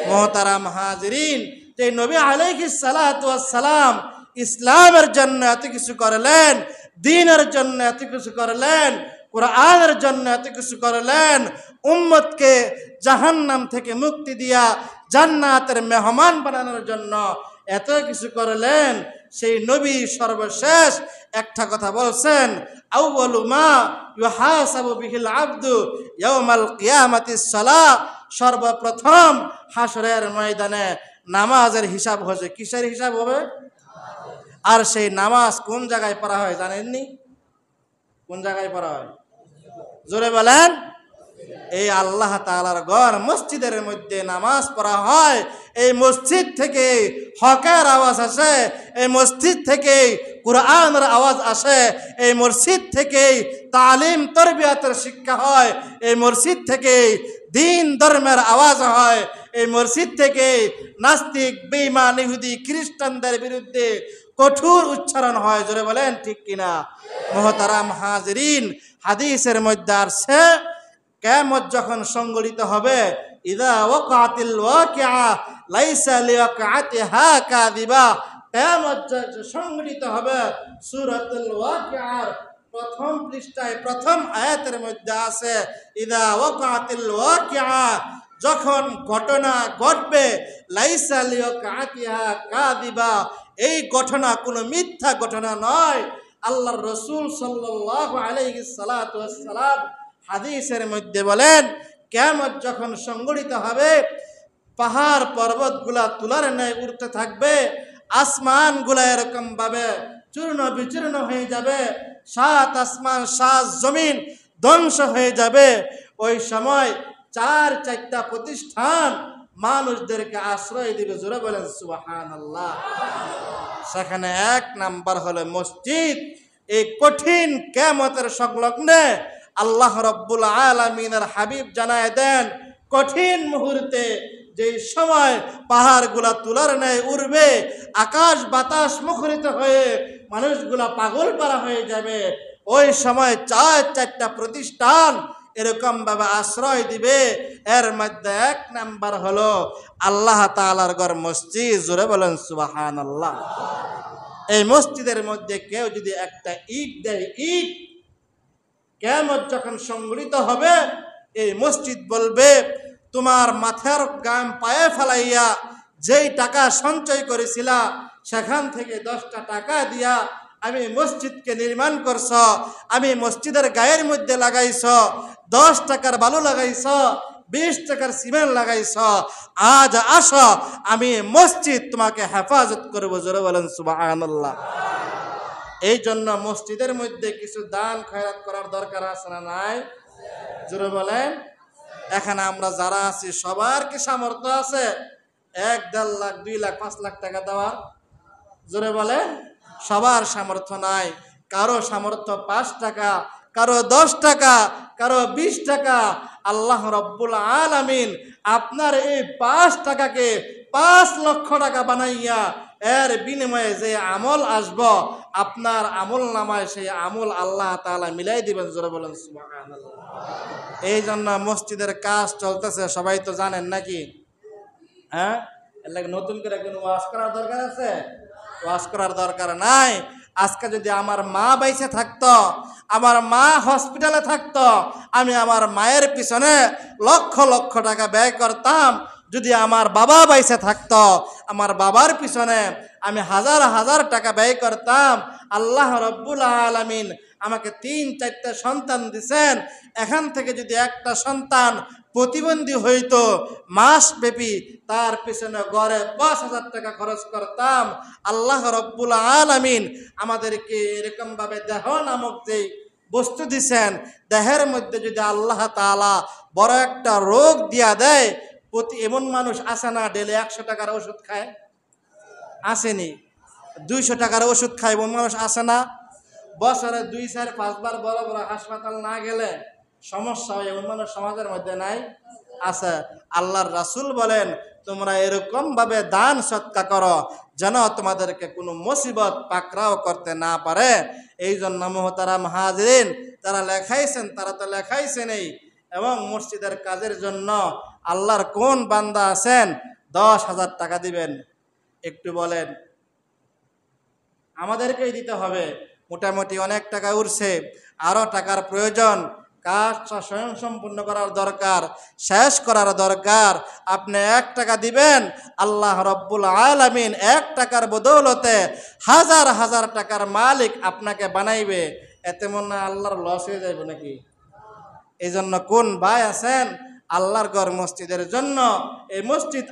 [SPEAKER 1] মুহতারাম হাজিরিন, যে নবী আলাইহিস সালাতু ওয়াস সালাম ইসলামের জন্য এত কিছু করলেন, দ্বীনের জন্য এত কিছু করলেন, কোরআনের জন্য এত কিছু করলেন, উম্মতকে জাহান্নাম থেকে মুক্তি দিয়া জান্নাতের মেহমান বানানোর জন্য এত কিছু করলেন। সেই নবী সর্বশেষ একটা কথা বলছেন, আউয়ালু মা ইউহাসাবু বিহিল আবদু ইয়াউমাল কিয়ামাতিস সালাহ। সর্বপ্রথম হাসরের ময়দানে নামাজের হিসাব হবে। কিসের হিসাব হবে? আর সেই নামাজ কোন জায়গায় পড়া হয় জানেননি? কোন জায়গায় পড়া হয়? জোরে বলেন। এই আল্লাহ তাআলার ঘর মসজিদের মধ্যে নামাজ পড়া হয়। এই মসজিদ থেকে হকের আওয়াজ আসে, এই মসজিদ থেকে কুরআনের আওয়াজ আসে, এই মসজিদ থেকে তালিম তরবিয়াতের শিক্ষা হয়, এই মসজিদ থেকে দিন ধর্মের আওয়াজ হয়, এই মসজিদ থেকে নাস্তিক, বেঈমান, ইহুদি, খ্রিস্টানদের বিরুদ্ধে কঠোর উচ্চারণ হয়। জোরে বলেন ঠিক কিনা? মুহতারাম হাজিরিন, হাদিসের মধ্যে আসছে কিয়ামত যখন সংঘটিত হবে, ইযা ওয়াকাতিল ওয়াকিআ লাইসা লিওয়াকাতিহা কাযিবা। কিয়ামত সংঘটিত হবে, সূরাতুল ওয়াকিআর প্রথম পৃষ্ঠায় প্রথম আয়াতের মধ্যে আছে, ইযা ওয়াকাতিল ওয়াকিআ, যখন ঘটনা ঘটবে, লাইসা লিওয়াকাতিহা কাযিবা, এই ঘটনা কোনো মিথ্যা ঘটনা নয়। আল্লাহর রাসূল সাল্লাল্লাহু আলাইহি সাল্লাতু ওয়াস সালাম হাদিসের মধ্যে বলেন, কিয়ামত যখন সংঘটিত হবে, পাহাড় পর্বতগুলা তুলার ন্যায় উঠতে থাকবে, আসমানগুলা এরকম ভাবে চূর্ণ বিচূর্ণ হয়ে যাবে, সাত আসমান সাত জমিন ধ্বংস হয়ে যাবে। ওই সময় চারটা প্রতিষ্ঠান মানুষদেরকে আশ্রয় দিবে। জোরে বলেন সুবহানাল্লাহ। সেখানে এক নাম্বার হলো মসজিদ। এই কঠিন কিয়ামতের সংলগ্নে আল্লাহ রাব্বুল আলামিনের হাবিব জানায় দেন, কঠিন মুহূর্তে যে সময় পাহাড়গুলা তুলার ন্যায় উড়বে, আকাশ বাতাস মুখরিত হয়ে মানুষগুলা পাগল পারা হয়ে যাবে, ওই সময় চারটা প্রতিষ্ঠান এরকম ভাবে আশ্রয় দিবে। এর মধ্যে এক নাম্বার হলো আল্লাহ তাআলার ঘর মসজিদ। জোরে বলেন সুবহানাল্লাহ। এই মসজিদের মধ্যে কেউ যদি একটা ইট দেয়, ইট, কিয়ামত যখন সংঘটিত হবে, এই মসজিদ বলবে, তোমার মাথার গাম পায়ে ফেলাইয়া যেই টাকা সঞ্চয় করেছিলা, সেখান থেকে 10টা টাকা দিয়া আমি মসজিদকে নির্মাণ করছ, আমি মসজিদের গায়ের মধ্যে লাগাইছ, 10 টাকার বালু লাগাইছ, 20 টাকার সিমেন্ট লাগাইছ, আজ আসো আমি মসজিদ তোমাকে হেফাজত করবো। জোরে বলেন সুবহানাল্লাহ। এই জন্য মসজিদের মধ্যে কিছু দান খয়রাত করার দরকার আছে না নাই? জোরে বলেন। এখানে আমরা যারা আছি সবার কি সামর্থ্য আছে 1-1.5 লাখ 2 লাখ 5 লাখ টাকা দেওয়ার? জোরে বলেন। সবার সামর্থ্য নাই। কারো সামর্থ্য 5 টাকা, কারো 10 টাকা, কারো 20 টাকা। আল্লাহ রাব্বুল আলামিন আপনার এই 5 টাকাকে 5 লক্ষ টাকা বানাইয়া এর বিনিময়ে যে আমল আসব, আপনার আমল নামায় সেই আমল আল্লাহ তাআলা মিলাই দিবেন। জোরে বলেন সুবহানাল্লাহ। এই জন্য মসজিদের কাজ চলতেছে, সবাই তো জানেন নাকি? হ্যাঁ, এর লাগে নতুন করে কোনো ওয়াজ করার দরকার আছে? ওয়াজ করার দরকার নাই। আজকে যদি আমার মা বাইসে থাকতো, আমার মা হসপিটালে থাকতো, আমি আমার মায়ের পিছনে লক্ষ লক্ষ টাকা ব্যয় করতাম। যদি আমার বাবা বাইসে থাকতো, আমার বাবার পিছনে আমি হাজার হাজার টাকা ব্যয় করতাম। আল্লাহ রাব্বুল আলামিন আমাকে 3-4টা সন্তান দিছেন, এখান থেকে যদি একটা সন্তান প্রতিবন্ধী হইতো, মাসব্যাপী তার পিছনে গড়ে 5,000 টাকা খরচ করতাম। আল্লাহ রাব্বুল আলামিন আমাদেরকে এরকম ভাবে দেহ নামক যে বস্তু দিছেন, দেহের মধ্যে যদি আল্লাহ তাআলা বড় একটা রোগ দিয়া দেয়, এমন মানুষ আছে না ডেলি 100 টাকার ওষুধ খায়? আসেনি? 200 টাকার ওষুধ খায় এমন মানুষ আছে না? বছরে 2-4-5 বার বড় বড় হাসপাতাল না গেলে সমস্যা হয় এমন মানুষ সমাজের মধ্যে নাই? আছে। আল্লাহর রাসূল বলেন, তোমরা এরকম ভাবে দান সৎকা করো যেন তোমাদেরকে কোনো মুসিবত পাকড়াও করতে না পারে। এই জন্য মুহতারাম হাজিরিন, যারা লেখাইছেন তারা তো লেখাইছেনই, এবং মসজিদের কাজের জন্য আল্লাহর কোন বান্দা আছেন 10,000 টাকা দিবেন? একটু বলেন। আমাদেরকেই দিতে হবে। মোটামুটি অনেক টাকা উঠছে, আরও টাকার প্রয়োজন। কাজটা স্বয়ং সম্পূর্ণ করার দরকার, শেষ করার দরকার। আপনি 1 টাকা দিবেন, আল্লাহ রাব্বুল আলামিন 1 টাকার বদৌলতে হাজার হাজার টাকার মালিক আপনাকে বানাইবে। এতে মনে হয় আল্লাহর লস হয়ে যাবে নাকি? এই জন্য কোন ভাই আছেন আল্লাহর ঘর মসজিদের জন্য, এই মসজিদ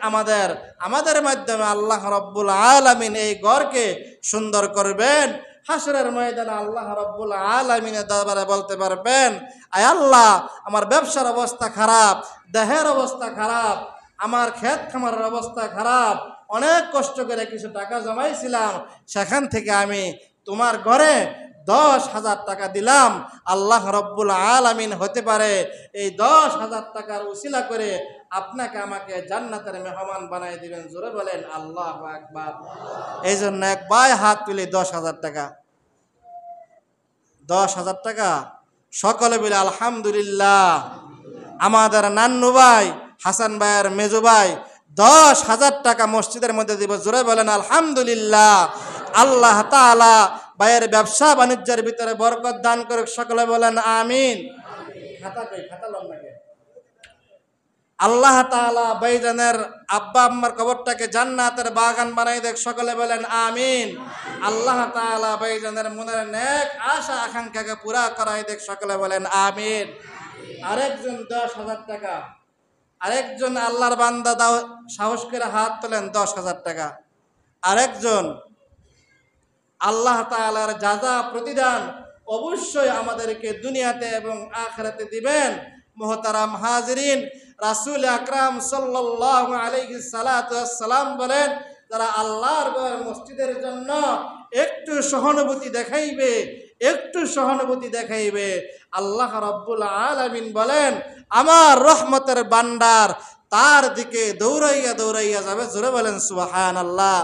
[SPEAKER 1] আমাদের মাধ্যমে আল্লাহ রাব্বুল আলামিন এই ঘরকে সুন্দর করবেন। হাসরের ময়দানে আল্লাহ রাব্বুল আলামিনের দরবারে বলতে পারবেন, আয় আল্লাহ, আমার ব্যবসার অবস্থা খারাপ, দেহের অবস্থা খারাপ, আমার ক্ষেত খামারের অবস্থা খারাপ, অনেক কষ্ট করে কিছু টাকা জমাইছিলাম, সেখান থেকে আমি তোমার ঘরে 10,000 টাকা দিলাম। আল্লাহ রাব্বুল আলামিন হতে পারে এই 10,000 টাকার উসিলা করে আপনাকে আমাকে জান্নাতের মেহমান বানাই দিবেন। জোরে বলেন আল্লাহু আকবার। এই জন্য এক ভাই হাত তুলে 10,000 টাকা, 10,000 টাকা সকলে বলে আলহামদুলিল্লাহ। আমাদের নান্নু ভাই, হাসান ভাইয়ের মেজু ভাই 10,000 টাকা মসজিদের মধ্যে দিব। জোরে বলেন আলহামদুলিল্লাহ। আল্লাহ তাআলা ভাইয়ের ব্যবসা বাণিজ্যের ভিতরে বরকত দান করুক। সকলে বলেন আমিন। খাতা লন নাকি? আল্লাহ তাআলা ভাইজানের আব্বা আম্মার কবরটাকে জান্নাতের বাগান বানাই দেখ। সকলে বলেন আমিন। আল্লাহ তাআলা ভাইজানের মনের নেক আশা আকাঙ্ক্ষাকে পুরা করাই দেখ। সকলে বলেন আমিন। আরেকজন 10,000 টাকা, আরেকজন আল্লাহর বান্দা দাও সাহস করে হাত তোলেন 10,000 টাকা, আরেকজন আল্লাহ তাআলার যাজা প্রতিদান অবশ্যই আমাদেরকে দুনিয়াতে এবং আখিরাতে দিবেন। মুহতারাম হাজিরিন, রাসূল আকরাম সাল্লাল্লাহু আলাইহি সাল্লাতু ওয়াসসালাম বলেন, যারা আল্লাহর ঘর মসজিদের জন্য একটু সহানুভূতি দেখাইবে, একটু সহানুভূতি দেখাইবে, আল্লাহ রাব্বুল আলামিন বলেন আমার রহমতের ভান্ডার তার দিকে দৌড়াইয়া দৌড়াইয়া যাবে। জোরে বলেন সুবহানাল্লাহ।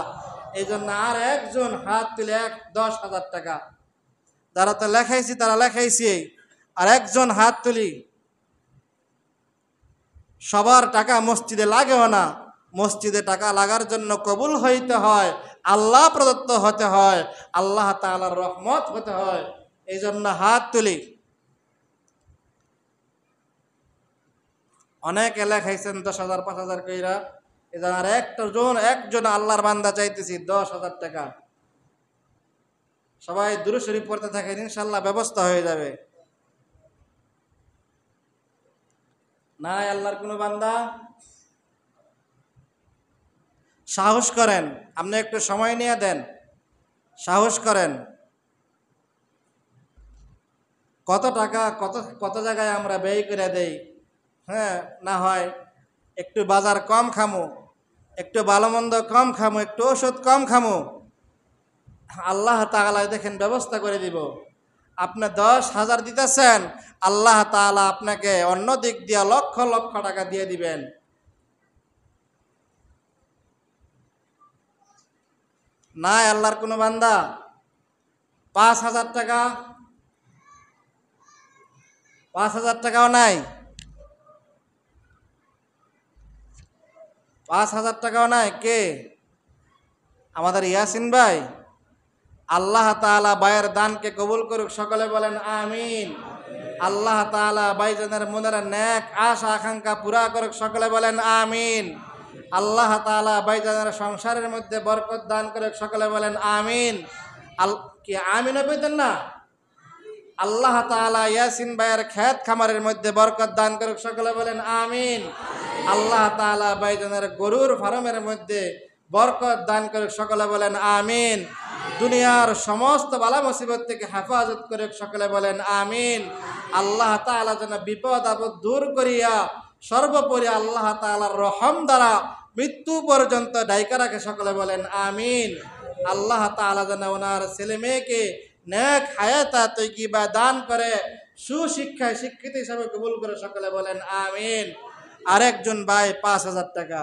[SPEAKER 1] এই জন্য আর একজন হাত তুলে 10,000 টাকা, যারা তো লেখাইছি তারা লেখাইছি, আর একজন হাত তুলি। সবার টাকা মসজিদে লাগেও না, মসজিদে টাকা লাগার জন্য কবুল হইতে হয়, আল্লাহ প্রদত্ত হতে হয়, আল্লাহ তাআলার রহমত হতে হয়। এই জন্য হাত তুলি। অনেকে লেখাইছেন 10,000 5,000 কইরা। এই জন্য আর একজন আল্লাহর বান্দা চাইতেছি 10,000 টাকা। সবাই দুরূদ শরীফ পড়তে থাকেন, ইনশাআল্লাহ ব্যবস্থা হয়ে যাবে। নাই আল্লাহর কোনো বান্দা? সাহস করেন, আপনি একটু সময় নিয়ে দেন, সাহস করেন। কত টাকা কত জায়গায় আমরা ব্যয় করে দেই। হ্যাঁ, না হয় একটু বাজার কম খামু, একটু ভালো মন্দ কম খামু, একটু ওষুধ কম খামু, আল্লাহ তাআলা দেখেন ব্যবস্থা করে দিব। আপনি 10,000 দিতেছেন, আল্লাহ তাআলা আপনাকে অন্য দিক দিয়ে লক্ষ লক্ষ টাকা দিয়ে দিবেন। নাই আল্লাহর কোনো বান্দা? 5,000 টাকা, 5,000 টাকাও নাই, 5,000 টাকাও নাই। কে? আমাদের ইয়াসিন ভাই। আল্লাহ তাআলা ভাইয়ের দানকে কবুল করুক, সকলে বলেন আমিন। আল্লাহ তাআলা ভাইজানের মনের নেক আশা আকাঙ্ক্ষা পুরা করুক, সকলে বলেন আমিন। আল্লাহ তাআলা ভাইজানের সংসারের মধ্যে বরকত দান করুক, সকলে বলেন আমিন। কি আমিন বলতেন না? আল্লাহ তাআলা ইয়াসিন ভাইয়ের ক্ষেত খামারের মধ্যে বরকত দান করুক, সকলে বলেন আমিন। আল্লাহ তাআলা ভাইজানের গরুর ফার্মের মধ্যে বরকত দান করুক, সকলে বলেন আমিন। দুনিয়ার সমস্ত বালা মুসিবত থেকে হেফাজত করুক, সকলে বলেন আমিন। আল্লাহ তাআলা যেন বিপদ আপদ দূর করিয়া সর্বোপরি আল্লাহ তাআলার রহম দ্বারা মৃত্যু পর্যন্ত ডাইকা রাখে, সকলে বলেন আমিন। আল্লাহ তাআলা যেন ওনার ছেলে মেয়েকে নেক হায়াতা তৈয়্যিবা দান করে সুশিক্ষায় শিক্ষিত হিসাবে কবুল করে, সকলে বলেন আমিন। আরেকজন ভাই 5,000 টাকা,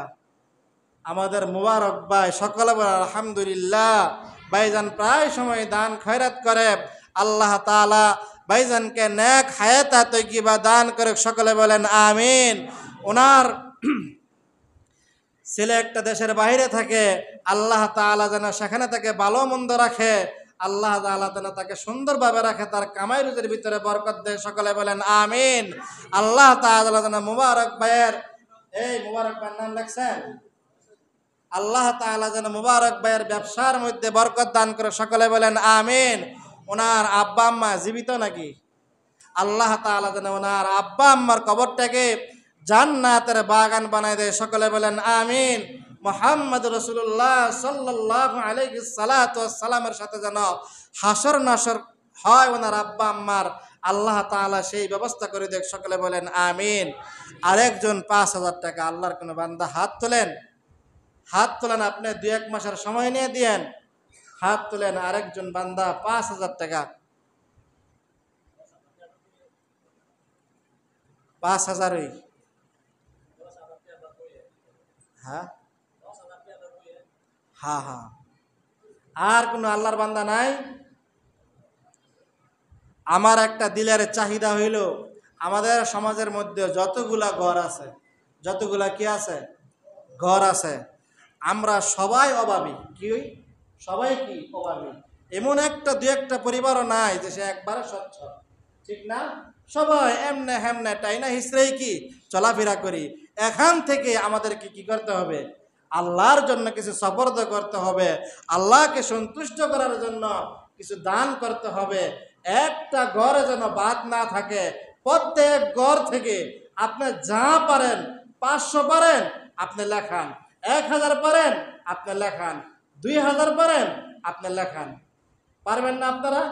[SPEAKER 1] আমাদের মুবারক ভাই, সকলে বলেন আলহামদুলিল্লাহ। ভাইজান প্রায় সময় দান খয়রাত করে, আল্লাহ তাআলা ভাইজানকে নেক হায়াতা তৈয়্যিবা দান করে, সকলে বলেন আমিন। ওনার ছেলে একটা দেশের বাইরে থাকে, আল্লাহ তাআলা যেন সেখানে তাকে ভালো মন্দ রাখে, আল্লাহ তাআলা যেন তাকে সুন্দরভাবে রাখে, তার কামাই রুজির ভিতরে বরকত দেয়, সকলে বলেন আমিন। আল্লাহ তাআলা যেন মুবারক ভাইয়ের, এই মুবারক ভাইয়ের নাম লেখছেন, আল্লাহ তাআলা যেন মুবারক ভাইয়ের ব্যবসার মধ্যে বরকত দান করে, সকলে বলেন আমিন। ওনার আব্বা আম্মা জীবিত নাকি? আল্লাহ তাআলা যেন ওনার আব্বা আম্মার কবরটাকে জান্নাতের বাগান বানায় দেয়, সকলে বলেন আমিন। মুহাম্মদ রাসূলুল্লাহ সাল্লাল্লাহু আলাইহি সাল্লাতু ওয়াসসালামের সাথে যেন হাসর নাসর হয় ওনার আব্বা আম্মার, আল্লাহ তাআলা সেই ব্যবস্থা করে দেয়, সকলে বলেন আমিন। আরেকজন 5,000 টাকা, আল্লাহর কোন বান্দা হাত তোলেন, হাত তোলেন, আপনি 2-1 মাসের সময় নিয়ে দিয়েন, হাত তোলেন। আরেকজন বান্দা 5,000 টাকা, 5,000। হ্যাঁ হ্যাঁ হ্যাঁ, আর কোনো আল্লাহর বান্দা নাই? আমার একটা দিলের চাহিদা হইল, আমাদের সমাজের মধ্যে যতগুলা ঘর আছে, যতগুলা কি আছে ঘর আছে, আমরা সবাই অভাবী। কি সবাই কি অভাবী? এমন একটা 2-1টা পরিবারও নাই যে সে একবারে স্বচ্ছ, ঠিক না? সবাই এমনে হেমনে টাইনা হিসড়েই কি চলাফেরা করি। এখান থেকে আমাদেরকে কি করতে হবে? আল্লাহর জন্য কিছু সফরদ করতে হবে, আল্লাহকে সন্তুষ্ট করার জন্য কিছু দান করতে হবে। একটা ঘরে যেন বাদ না থাকে, প্রত্যেক ঘর থেকে আপনি যা পারেন, 500 পারেন আপনি লেখান, 1000 পারেন আপনি লেখান, 2000 পারেন আপনি লেখান। পারবেন না আপনারা?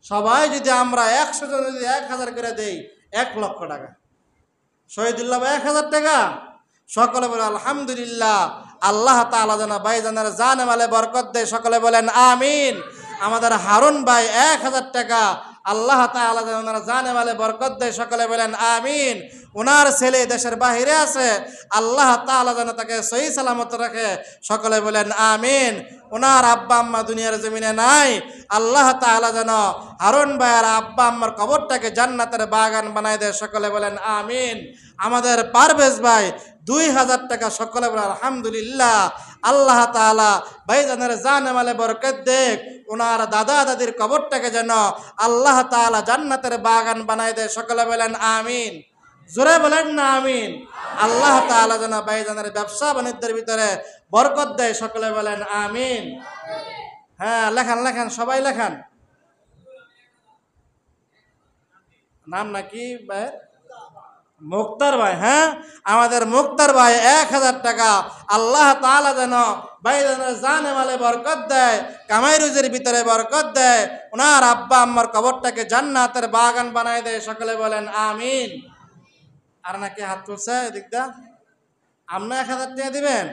[SPEAKER 1] সবাই যদি আমরা 100 জন যদি 1000 করে দেই, 1 লক্ষ টাকা। শহীদুল্লাহ 1000 টাকা। সকলে বলে আলহামদুলিল্লাহ। আল্লাহ তাআলা যেন ভাইজানের জানে মালে বরকত দেয়। সকলে বলেন আমিন। আমাদের হারুন ভাই 1000 টাকা, আল্লাহ তাআলা যেন ওনার জানে মালে বরকত দেয়। সকলে বলেন আমিন। ওনার ছেলে দেশের বাহিরে আছে, আল্লাহ তাআলা যেন তাকে সহি সালামত রাখে। সকলে বলেন আমিন। ওনার আব্বা আম্মা দুনিয়ার জমিনে নাই, আল্লাহ তাআলা যেন হারুন ভাইয়ের আব্বা আম্মার কবরটাকে জান্নাতের বাগান বানায় দেয়। সকলে বলেন আমিন। আমাদের পারভেজ ভাই 2000 টাকা। সকলে বলেন আলহামদুলিল্লাহ। আল্লাহ তাআলা ভাইজানের জানে মালে বরকত দেখ। ওনার দাদা দাদির কবরটাকে যেন আল্লাহ তাআলা জান্নাতের বাগান বানায় দেয়। সকলে বলেন আমিন। জোরে বলেন না আমিন। আল্লাহ তাআলা যেন ভাইজানের ব্যবসা বাণিজ্যের ভিতরে বরকত দেয়। সকলে বলেন আমিন। হ্যাঁ, লেখান লেখান, সবাই লেখান। নাম নাকি ভাই? মুক্তার ভাই। হ্যাঁ, আমাদের মুক্তার ভাই 1000 টাকা। আল্লাহ তাআলা যেন ভাইজানের জানে মালে বরকত দেয়, কামাই রুজির ভিতরে বরকত দেয়, ওনার আব্বা আম্মার কবরটাকে জান্নাতের বাগান বানায় দেয়। সকলে বলেন আমিন। আর নাকি হাত তুলছে এদিকটা? আপনি 1000 টাকা দিবেন?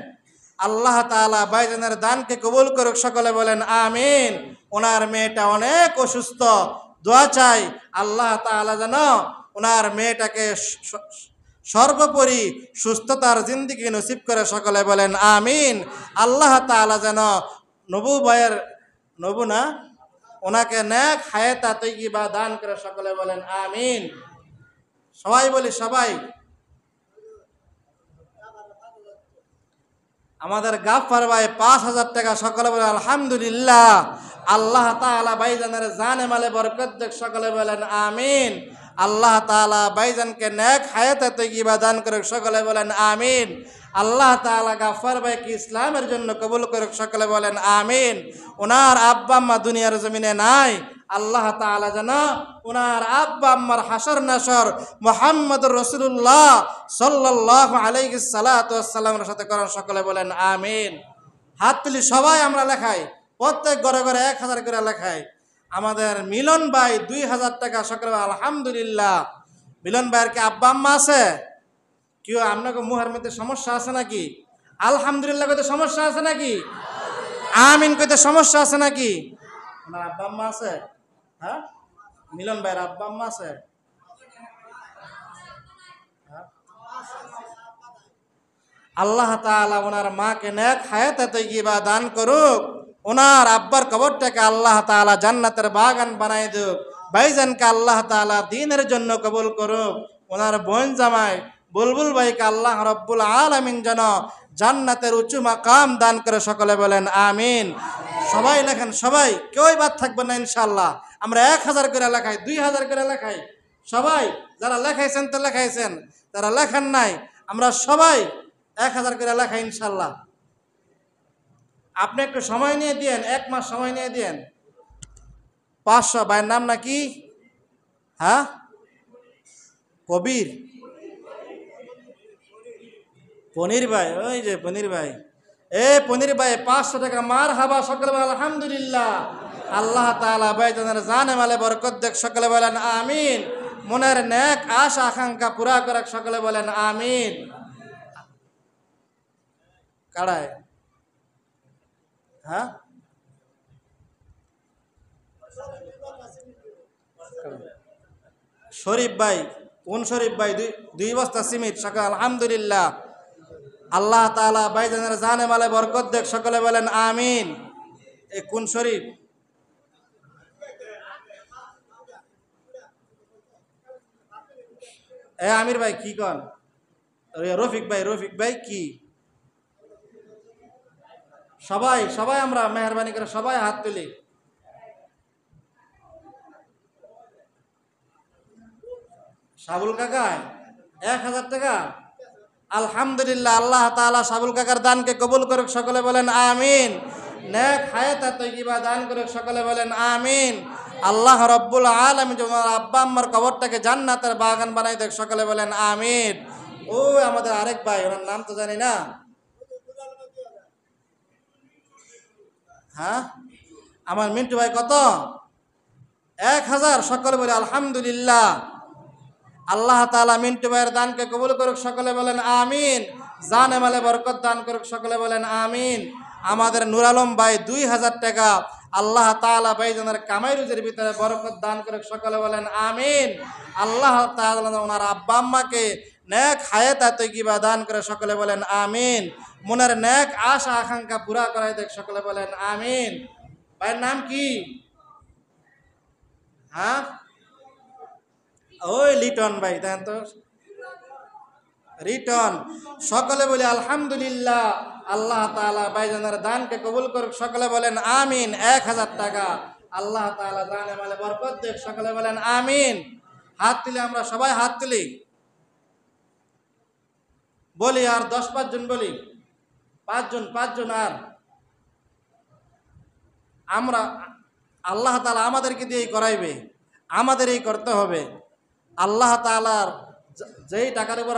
[SPEAKER 1] আল্লাহ তাআলা ভাইজানের দানকে কবুল করুক। সকলে বলেন আমিন। ওনার মেয়েটা অনেক অসুস্থ, দোয়া চাই আল্লাহ তাআলা যেন ওনার মেয়েটাকে সর্বোপরি সুস্থতার জিন্দেগি নসিব করে। সকলে বলেন আমিন। আল্লাহ তাআলা যেন নবু ভাইয়ের নবু না ওনাকে নেক হায়াত তৈয়্যিবা দান করে। সকলে বলেন আমিন। সবাই বলি, সবাই। আমাদের গাফফার ভাই 5000 টাকা। সকলে বলেন আলহামদুলিল্লাহ। আল্লাহ তাআলা ভাইজানের জানে মালে বরকত দেখ। সকলে বলেন আমিন। আল্লাহ তাআলা ভাইজানকে নেক হায়াতে তৈয়্যিবা দান করুক। সকলে বলেন আমিন। আল্লাহ তাআলা গাফফার ভাইকে ইসলামের জন্য কবুল করুক। সকলে বলেন আমিন। ওনার আব্বা আম্মা দুনিয়ার জমিনে নাই, আল্লাহ তাআলা যেন ওনার আব্বা আম্মার হাসর নাসর মুহাম্মদুর রাসূলুল্লাহ সাল্লাল্লাহু আলাইহি সাল্লাতু ওয়াসসালামের সাথে করেন। সকলে বলেন আমিন। হাত তুলি, সবাই আমরা লেখাই, প্রত্যেক ঘরে ঘরে 1000 করে লেখাই। আমাদের মিলন ভাই 2000 টাকা। সকলে আলহামদুলিল্লাহ। মিলন ভাইয়ের কি আব্বা আম্মা আছে? কেউ আপনাকে মুহের মধ্যে সমস্যা আছে নাকি? আলহামদুলিল্লাহ কইতে সমস্যা আছে নাকি? আমিন কইতে সমস্যা আছে নাকি? ওনার আব্বা আম্মা আছে? হ্যাঁ, মিলন ভাইয়ের আব্বা আম্মা আছে? আল্লাহ তাআলা ওনার মাকে নেক হায়াতে তৈয়্যিবা দান করুক। ওনার আব্বার কবরটাকে আল্লাহ তাআলা জান্নাতের বাগান বানাই দেক। ভাইজানকে আল্লাহ তাআলা দ্বীনের জন্য কবুল করুক। ওনার বোন জামাই বুলবুল ভাইকে আল্লাহ রব্বুল আলামিন যেন জান্নাতের উঁচু মাকাম দান করে। সকলে বলেন আমিন। সবাই লেখেন, সবাই, কেউই বাদ থাকবে না ইনশাআল্লাহ। আমরা 1000 করে লেখাই, 2000 করে লেখাই। সবাই যারা লেখাইছেন তো লেখাইছেন, যারা লেখান নাই আমরা সবাই 1000 করে লেখাই ইনশাআল্লাহ। আপনি একটু সময় নিয়ে দিয়েন, 1 মাস সময় নিয়ে দিয়েন। 500 ভাইয়ের নাম নাকি? হ্যাঁ, কবির পনির ভাই। ওই যে পনির ভাই, পনির ভাই 500 টাকা। মার হাবা। সকলে বলেন আলহামদুলিল্লাহ। আল্লাহ তাআলা ভাইজানের জানে মালে বরকত দেখ। সকলে বলেন আমিন। মনের নেক আশা আকাঙ্ক্ষা পুরা করে। সকলে বলেন আমিন। কাড়ায় হ্যাঁ, শরীফ ভাই, কোন শরীফ ভাই? 2 বস্তা সিমেন্ট। সকলে আলহামদুলিল্লাহ। আল্লাহ তাআলা ভাইজানের জানে মালে বরকত দেখ। সকলে বলেন আমিন। এ কোন শরীফ? আমির ভাই কি কন? রফিক ভাই, রফিক ভাই কি? সবাই সবাই আমরা মেহরবানি করে সবাই হাত তুলি। সাবুল কাকা 1000 টাকা। আলহামদুলিল্লাহ। আল্লাহ তাআলা সাবুল কাকার দানকে কবুল করুক। সকলে বলেন আমিন। নেক হায়াত তৈয়্যিবা দান করুক। সকলে বলেন আমিন। আল্লাহ রব্বুল আলামিন যেন ওনার আব্বা আম্মার কবরটাকে জান্নাতের বাগান বানাই দেখ, সকলে বলেন আমিন। ও আমাদের আরেক ভাই, ওনার নাম তো জানি না, হ্যাঁ আমার মিন্টু ভাই কত? 1000, সকলে বলে আলহামদুলিল্লাহ। আল্লাহ তাআলা মিন্টু ভাইয়ের দানকে কবুল করুক, সকলে বলেন আমিন। জানে মালে বরকত দান করুক, সকলে বলেন আমিন। আমাদের নূর আলম ভাই 2000 টাকা, আল্লাহ তাআলা ভাইজানের কামাই রুজির ভিতরে বরকত দান করুক, সকলে বলেন আমিন। আল্লাহ তাআলা ওনার আব্বা আম্মাকে নেক হায়াত তৈয়বা দান করে, সকলে বলেন আমিন। মনের নেক আশা আকাঙ্ক্ষা পুরা করাই দেখ, সকলে বলেন আমিন। ভাইয়ের নাম কি? হ্যাঁ ওই লিটন ভাই, দেন তো রিটন। সকলে বলি আলহামদুলিল্লাহ। আল্লাহ তাআলা ভাইজানের দানকে কবুল করুক, সকলে বলেন আমিন। 1000 টাকা, আল্লাহ তাআলা দানে মালে বরকত দেখ, সকলে বলেন আমিন। হাত তুলি, আমরা সবাই হাত তুলি, বলি আর 10-5 জন বলি, 5 জন আর আমরা, আল্লাহ তাআলা আমাদেরকে দিয়েই করাইবে, আমাদের এই করতে হবে। আল্লাহ তাআলার যেই টাকার উপর